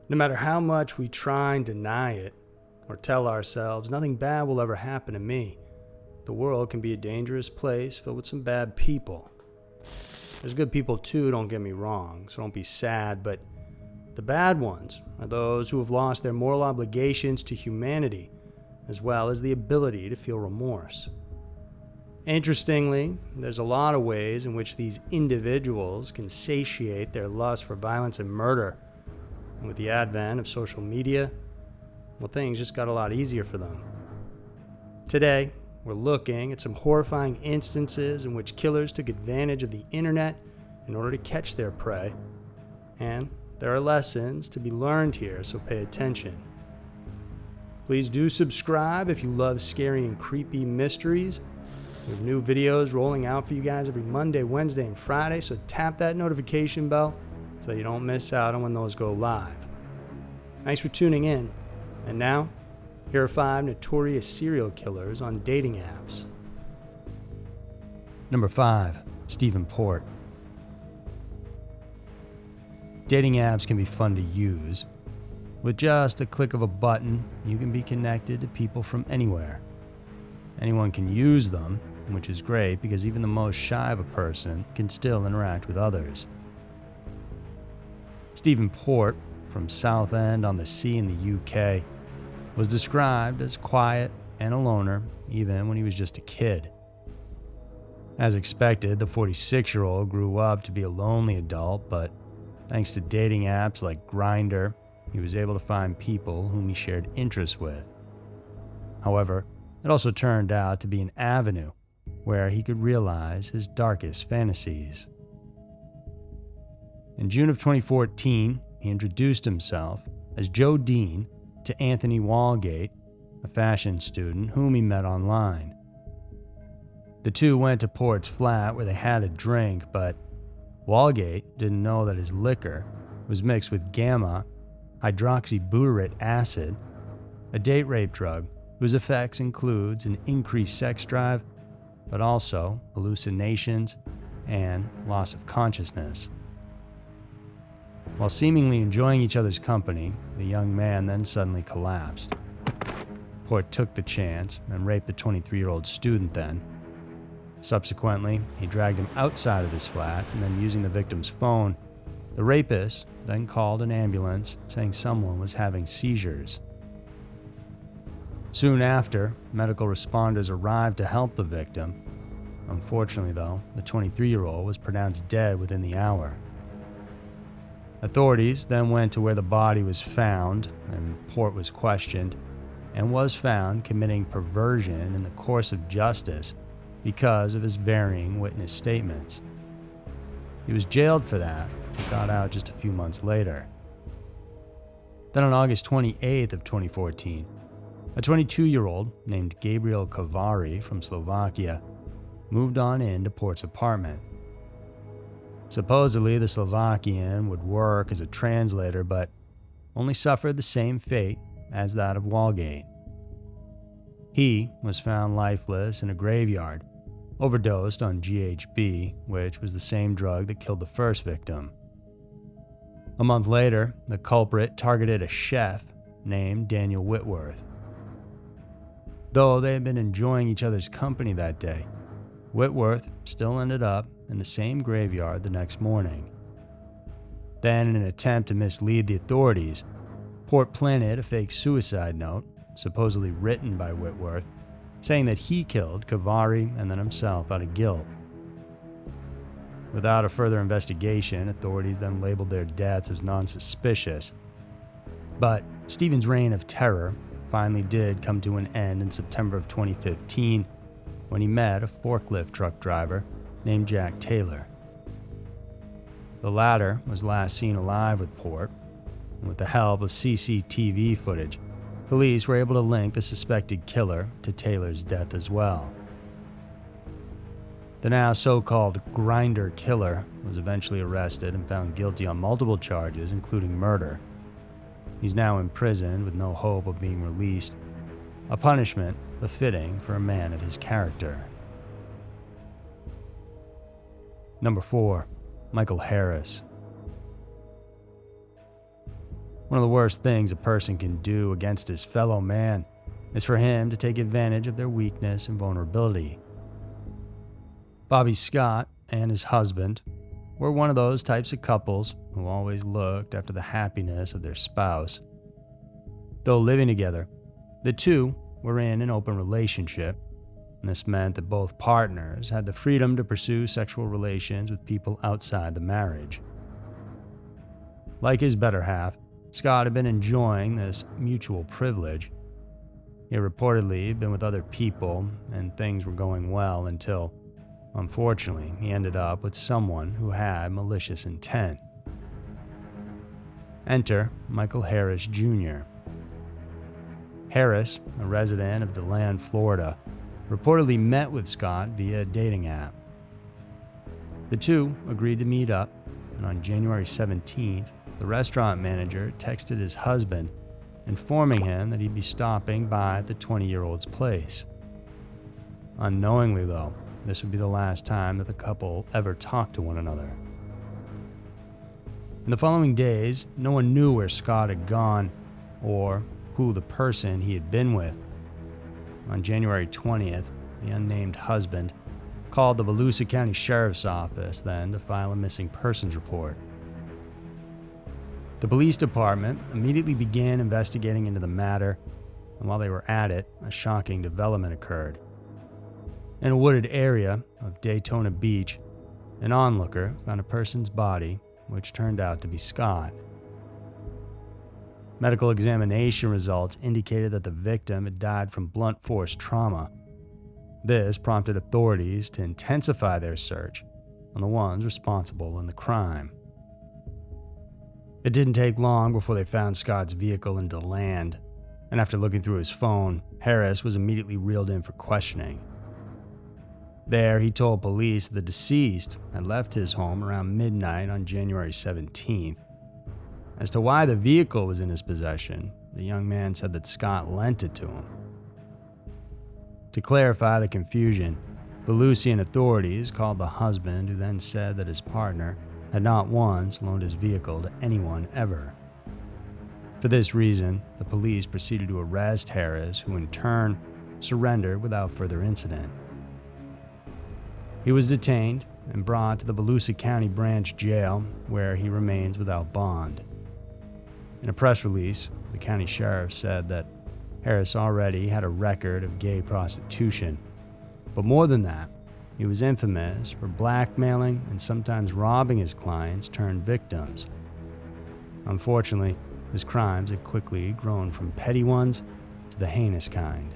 No matter how much we try and deny it, or tell ourselves nothing bad will ever happen to me, the world can be a dangerous place filled with some bad people. There's good people too, don't get me wrong, so don't be sad, but the bad ones are those who have lost their moral obligations to humanity, as well as the ability to feel remorse. Interestingly, there's a lot of ways in which these individuals can satiate their lust for violence and murder. And with the advent of social media, well, things just got a lot easier for them. Today, we're looking at some horrifying instances in which killers took advantage of the internet in order to catch their prey. And there are lessons to be learned here, so pay attention. Please do subscribe if you love scary and creepy mysteries. We have new videos rolling out for you guys every Monday, Wednesday, and Friday, so tap that notification bell so you don't miss out on when those go live. Thanks for tuning in. And now, here are 5 notorious serial killers on dating apps. Number 5. Stephen Port. Dating apps can be fun to use. With just a click of a button, you can be connected to people from anywhere. Anyone can use them, which is great because even the most shy of a person can still interact with others. Stephen Port, from Southend-on-Sea in the UK, was described as quiet and a loner even when he was just a kid. As expected, the 46-year-old grew up to be a lonely adult, but thanks to dating apps like Grindr, he was able to find people whom he shared interests with. However, it also turned out to be an avenue where he could realize his darkest fantasies. In June of 2014, he introduced himself as Joe Dean to Anthony Walgate, a fashion student whom he met online. The two went to Port's flat where they had a drink, but Walgate didn't know that his liquor was mixed with gamma hydroxybutyrate acid, a date rape drug whose effects includes an increased sex drive, but also hallucinations and loss of consciousness. While seemingly enjoying each other's company, the young man then suddenly collapsed. Port took the chance and raped the 23-year-old student then. Subsequently, he dragged him outside of his flat and then, using the victim's phone, the rapist then called an ambulance saying someone was having seizures. Soon after, medical responders arrived to help the victim. Unfortunately, though, the 23-year-old was pronounced dead within the hour. Authorities then went to where the body was found, and Port was questioned, and was found committing perversion in the course of justice because of his varying witness statements. He was jailed for that, but got out just a few months later. Then on August 28th of 2014, a 22-year-old named Gabriel Kavari from Slovakia moved on into Port's apartment. Supposedly, the Slovakian would work as a translator, but only suffered the same fate as that of Walgate. He was found lifeless in a graveyard, overdosed on GHB, which was the same drug that killed the first victim. A month later, the culprit targeted a chef named Daniel Whitworth. Though they had been enjoying each other's company that day, Whitworth still ended up in the same graveyard the next morning. Then, in an attempt to mislead the authorities, Port planted a fake suicide note, supposedly written by Whitworth, saying that he killed Kavari and then himself out of guilt. Without a further investigation, authorities then labeled their deaths as non-suspicious. But Stephen's reign of terror finally did come to an end in September of 2015 when he met a forklift truck driver named Jack Taylor. The latter was last seen alive with Port, and with the help of CCTV footage, police were able to link the suspected killer to Taylor's death as well. The now so-called Grindr killer was eventually arrested and found guilty on multiple charges, including murder. He's now imprisoned with no hope of being released, a punishment befitting for a man of his character. Number 4. Michael Harris. One of the worst things a person can do against his fellow man is for him to take advantage of their weakness and vulnerability. Bobby Scott and his husband were one of those types of couples who always looked after the happiness of their spouse. Though living together, the two were in an open relationship, and this meant that both partners had the freedom to pursue sexual relations with people outside the marriage. Like his better half, Scott had been enjoying this mutual privilege. He had reportedly been with other people, and things were going well until, unfortunately, he ended up with someone who had malicious intent. Enter Michael Harris Jr. Harris, a resident of DeLand, Florida, reportedly met with Scott via a dating app. The two agreed to meet up, and on January 17th, the restaurant manager texted his husband, informing him that he'd be stopping by at the 20-year-old's place. Unknowingly, though, this would be the last time that the couple ever talked to one another. In the following days, no one knew where Scott had gone or who the person he had been with. On January 20th, the unnamed husband called the Volusia County Sheriff's Office then to file a missing persons report. The police department immediately began investigating into the matter, and while they were at it, a shocking development occurred. In a wooded area of Daytona Beach, an onlooker found a person's body, which turned out to be Scott. Medical examination results indicated that the victim had died from blunt force trauma. This prompted authorities to intensify their search on the ones responsible in the crime. It didn't take long before they found Scott's vehicle in DeLand, and after looking through his phone, Harris was immediately reeled in for questioning. There, he told police the deceased had left his home around midnight on January 17th. As to why the vehicle was in his possession, the young man said that Scott lent it to him. To clarify the confusion, Volusian authorities called the husband, who then said that his partner had not once loaned his vehicle to anyone ever. For this reason, the police proceeded to arrest Harris, who in turn surrendered without further incident. He was detained and brought to the Volusia County Branch Jail, where he remains without bond. In a press release, the county sheriff said that Harris already had a record of gay prostitution, but more than that, he was infamous for blackmailing and sometimes robbing his clients turned victims. Unfortunately, his crimes had quickly grown from petty ones to the heinous kind.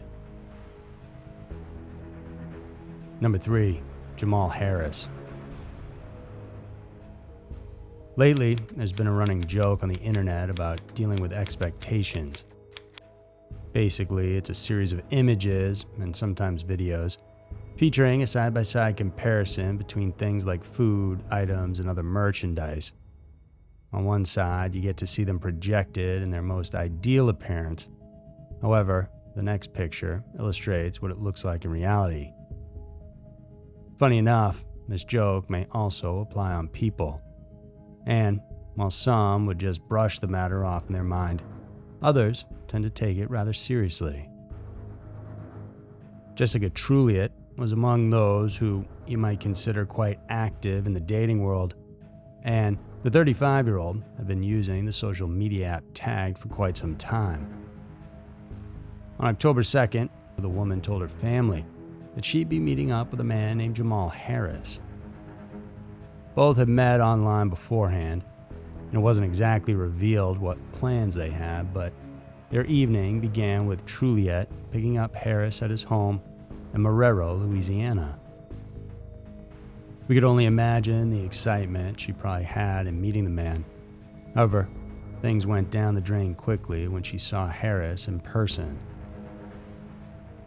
Number 3. Jamal Harris. Lately, there's been a running joke on the internet about dealing with expectations. Basically, it's a series of images, and sometimes videos, featuring a side-by-side comparison between things like food, items, and other merchandise. On one side, you get to see them projected in their most ideal appearance. However, the next picture illustrates what it looks like in reality. Funny enough, this joke may also apply on people. And while some would just brush the matter off in their mind, others tend to take it rather seriously. Jessica Truliet was among those who you might consider quite active in the dating world, and the 35-year-old had been using the social media app Tagged for quite some time. On October 2nd, the woman told her family that she'd be meeting up with a man named Jamal Harris. Both had met online beforehand, and it wasn't exactly revealed what plans they had, but their evening began with Truliet picking up Harris at his home in Marrero, Louisiana. We could only imagine the excitement she probably had in meeting the man. However, things went down the drain quickly when she saw Harris in person.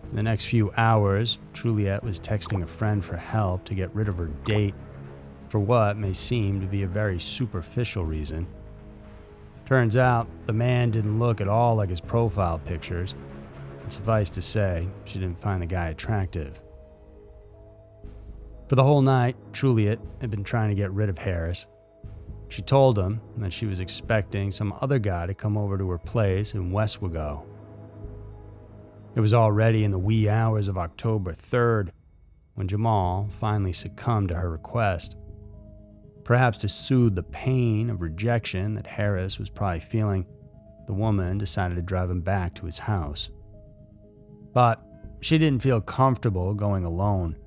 In the next few hours, Truliet was texting a friend for help to get rid of her date for what may seem to be a very superficial reason. Turns out, the man didn't look at all like his profile pictures, and suffice to say, she didn't find the guy attractive. For the whole night, Truliet had been trying to get rid of Harris. She told him that she was expecting some other guy to come over to her place in Westwago. It was already in the wee hours of October 3rd when Jamal finally succumbed to her request. Perhaps to soothe the pain of rejection that Harris was probably feeling, the woman decided to drive him back to his house. But she didn't feel comfortable going alone,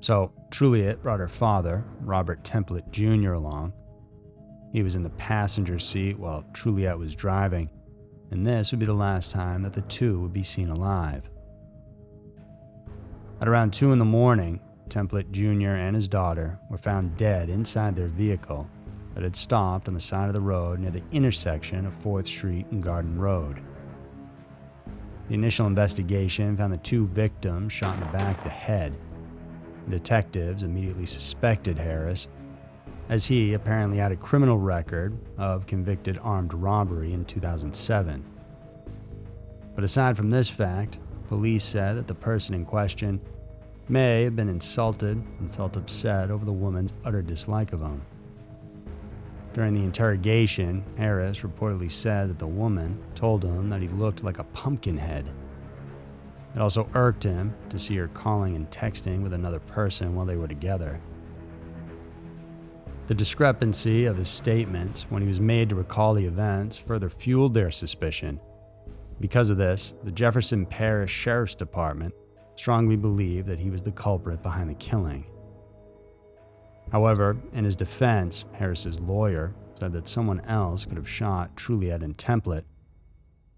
so Truliet brought her father, Robert Templet Jr., along. He was in the passenger seat while Truliet was driving, and this would be the last time that the two would be seen alive. At around 2 a.m, Templet Jr. and his daughter were found dead inside their vehicle that had stopped on the side of the road near the intersection of 4th Street and Garden Road. The initial investigation found the two victims shot in the back of the head. Detectives immediately suspected Harris, as he apparently had a criminal record of convicted armed robbery in 2007. But aside from this fact, police said that the person in question may have been insulted and felt upset over the woman's utter dislike of him. During the interrogation, Harris reportedly said that the woman told him that he looked like a pumpkin head. It also irked him to see her calling and texting with another person while they were together. The discrepancy of his statements when he was made to recall the events further fueled their suspicion. Because of this, the Jefferson Parish Sheriff's Department strongly believed that he was the culprit behind the killing. However, in his defense, Harris's lawyer said that someone else could have shot Truliet and Templet,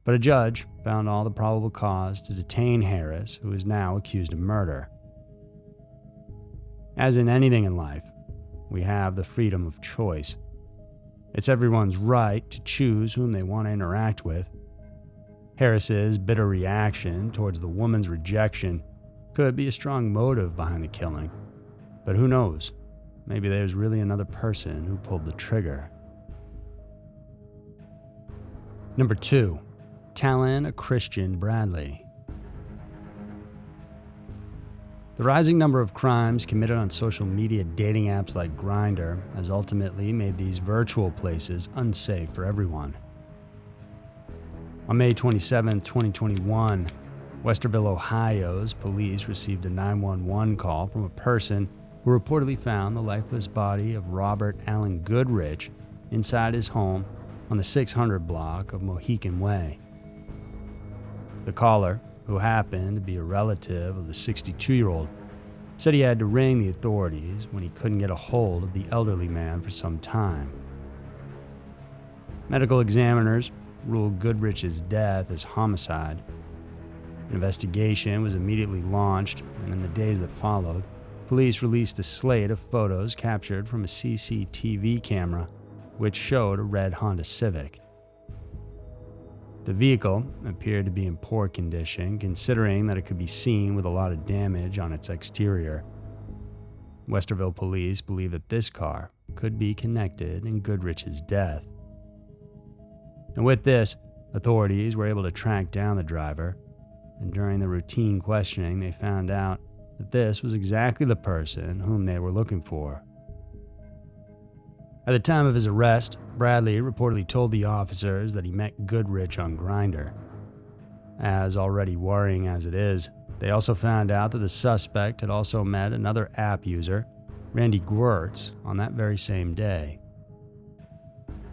but a judge found all the probable cause to detain Harris, who is now accused of murder. As in anything in life, we have the freedom of choice. It's everyone's right to choose whom they want to interact with. Harris's bitter reaction towards the woman's rejection could be a strong motive behind the killing, but who knows? Maybe there's really another person who pulled the trigger. Number 2, Talon Christian Bradley. The rising number of crimes committed on social media dating apps like Grindr has ultimately made these virtual places unsafe for everyone. On May 27, 2021, Westerville, Ohio's police received a 911 call from a person who reportedly found the lifeless body of Robert Allen Goodrich inside his home on the 600 block of Mohican Way. The caller, who happened to be a relative of the 62-year-old, said he had to ring the authorities when he couldn't get a hold of the elderly man for some time. Medical examiners ruled Goodrich's death as homicide. An investigation was immediately launched, and in the days that followed, police released a slate of photos captured from a CCTV camera, which showed a red Honda Civic. The vehicle appeared to be in poor condition, considering that it could be seen with a lot of damage on its exterior. Westerville police believe that this car could be connected in Goodrich's death. And with this, authorities were able to track down the driver, and during the routine questioning, they found out that this was exactly the person whom they were looking for. At the time of his arrest, Bradley reportedly told the officers that he met Goodrich on Grindr. As already worrying as it is, they also found out that the suspect had also met another app user, Randy Gwertz, on that very same day.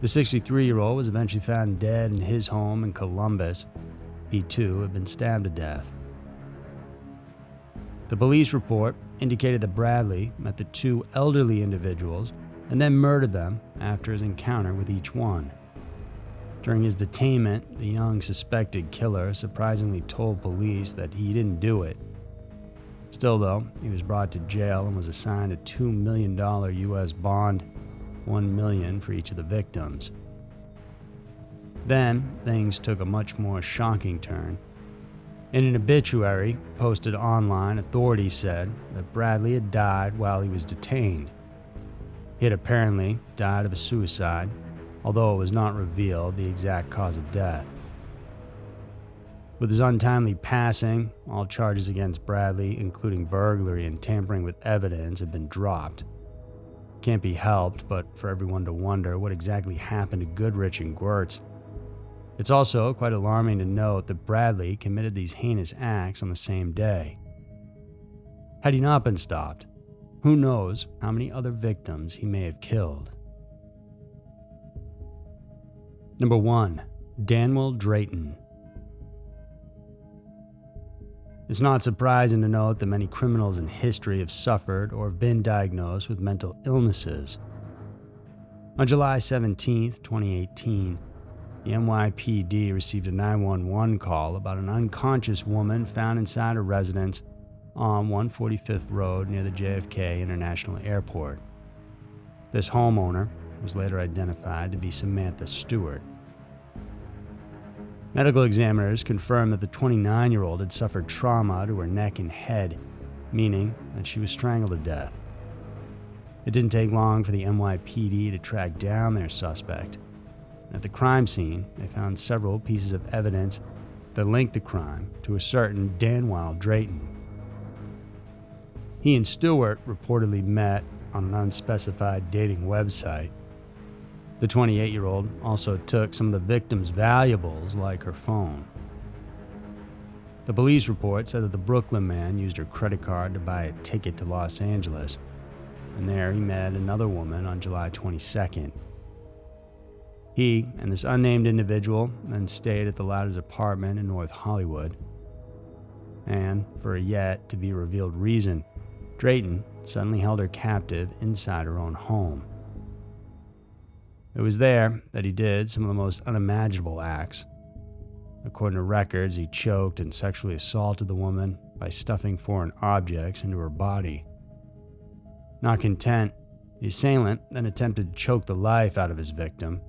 The 63-year-old was eventually found dead in his home in Columbus. He too had been stabbed to death. The police report indicated that Bradley met the two elderly individuals and then murdered them after his encounter with each one. During his detainment, the young suspected killer surprisingly told police that he didn't do it. Still though, he was brought to jail and was assigned a $2 million U.S. bond, $1 million for each of the victims. Then, things took a much more shocking turn. In an obituary posted online, authorities said that Bradley had died while he was detained. He had apparently died of a suicide, although it was not revealed the exact cause of death. With his untimely passing, all charges against Bradley, including burglary and tampering with evidence, had been dropped. Can't be helped but for everyone to wonder what exactly happened to Goodrich and Gwirtz. It's also quite alarming to note that Bradley committed these heinous acts on the same day. Had he not been stopped, who knows how many other victims he may have killed. Number 1. Danwell Drayton. It's not surprising to note that many criminals in history have suffered or have been diagnosed with mental illnesses. On July 17, 2018, the NYPD received a 911 call about an unconscious woman found inside a residence on 145th Road near the JFK International Airport. This homeowner was later identified to be Samantha Stewart. Medical examiners confirmed that the 29-year-old had suffered trauma to her neck and head, meaning that she was strangled to death. It didn't take long for the NYPD to track down their suspect. At the crime scene, they found several pieces of evidence that linked the crime to a certain Danwell Drayton. He and Stewart reportedly met on an unspecified dating website. The 28-year-old also took some of the victim's valuables, like her phone. The police report said that the Brooklyn man used her credit card to buy a ticket to Los Angeles, and there he met another woman on July 22nd. He and this unnamed individual then stayed at the latter's apartment in North Hollywood. And, for a yet-to-be-revealed reason, Drayton suddenly held her captive inside her own home. It was there that he did some of the most unimaginable acts. According to records, he choked and sexually assaulted the woman by stuffing foreign objects into her body. Not content, the assailant then attempted to choke the life out of his victim.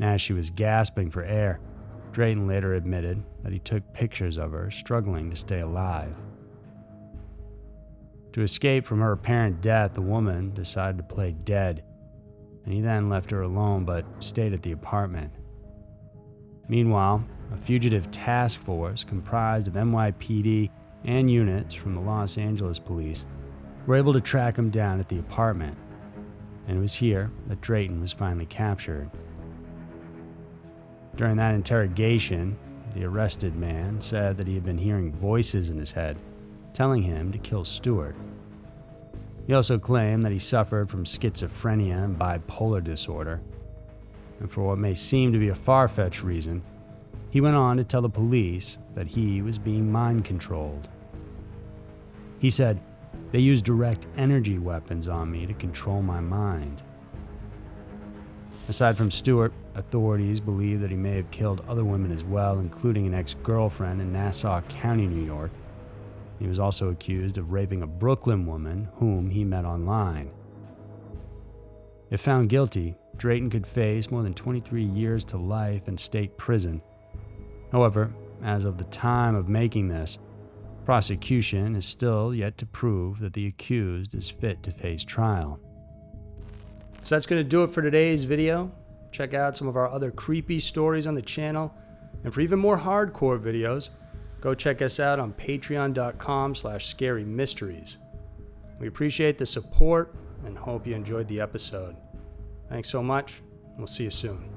And as she was gasping for air, Drayton later admitted that he took pictures of her struggling to stay alive. To escape from her apparent death, the woman decided to play dead, and he then left her alone but stayed at the apartment. Meanwhile, a fugitive task force comprised of NYPD and units from the Los Angeles police were able to track him down at the apartment, and it was here that Drayton was finally captured. During that interrogation, the arrested man said that he had been hearing voices in his head telling him to kill Stewart. He also claimed that he suffered from schizophrenia and bipolar disorder, and for what may seem to be a far-fetched reason, he went on to tell the police that he was being mind-controlled. He said, "They used direct energy weapons on me to control my mind." Aside from Stewart, authorities believe that he may have killed other women as well, including an ex-girlfriend in Nassau County, New York. He was also accused of raping a Brooklyn woman whom he met online. If found guilty, Drayton could face more than 23 years to life in state prison. However, as of the time of making this, prosecution is still yet to prove that the accused is fit to face trial. So that's going to do it for today's video. Check out some of our other creepy stories on the channel. And for even more hardcore videos, go check us out on patreon.com/scarymysteries. We appreciate the support and hope you enjoyed the episode. Thanks so much. We'll see you soon.